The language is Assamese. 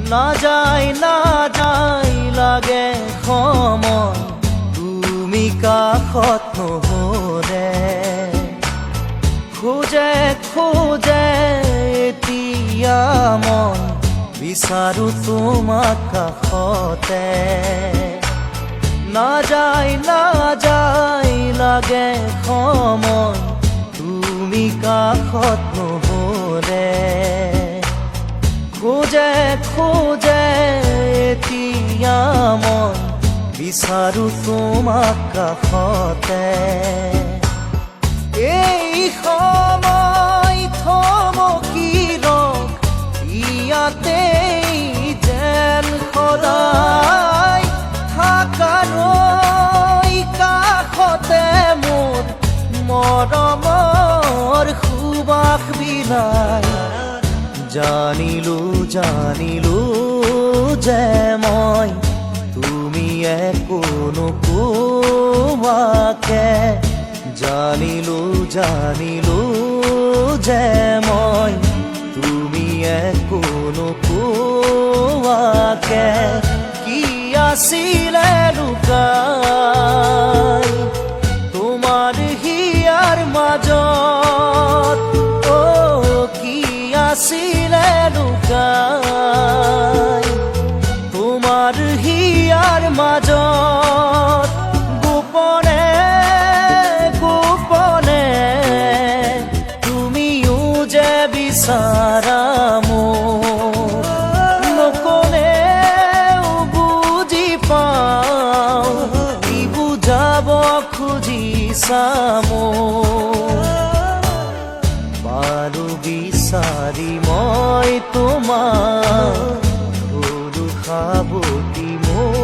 নাযায় লাগে সময় তুমি কাষত নহ'লে খোজে এতিয়া মন বিচাৰো তোমাক কাষতে নাযায় লাগে সময় তুমি কাষত নহ'লে খোজে এতিয়া মন বিচাৰো তোমাক কাষতে এই সময় থমকি ৰখ ইয়াতে যেন সদায় থাকাৰৈ কাষতে মোৰ মৰমৰ সুবাস বিলাই জানিলো যে মই তুমি একো নোকোৱাকে জানিলো যে মই তুমি একো নোকোৱাকে কি আছিলে লুকাই তোমাৰ হিয়াৰ মাজত কি আছিলে লুকাই তোমাৰ হিয়াৰ মাজত গোপনে তুমিও যে বিচাৰা মোক নকলেও বুজি পাওঁ কি বুজাব খুজিছা মোক বাৰু বিচাৰি মই তোমাক সাৱটি মোৰ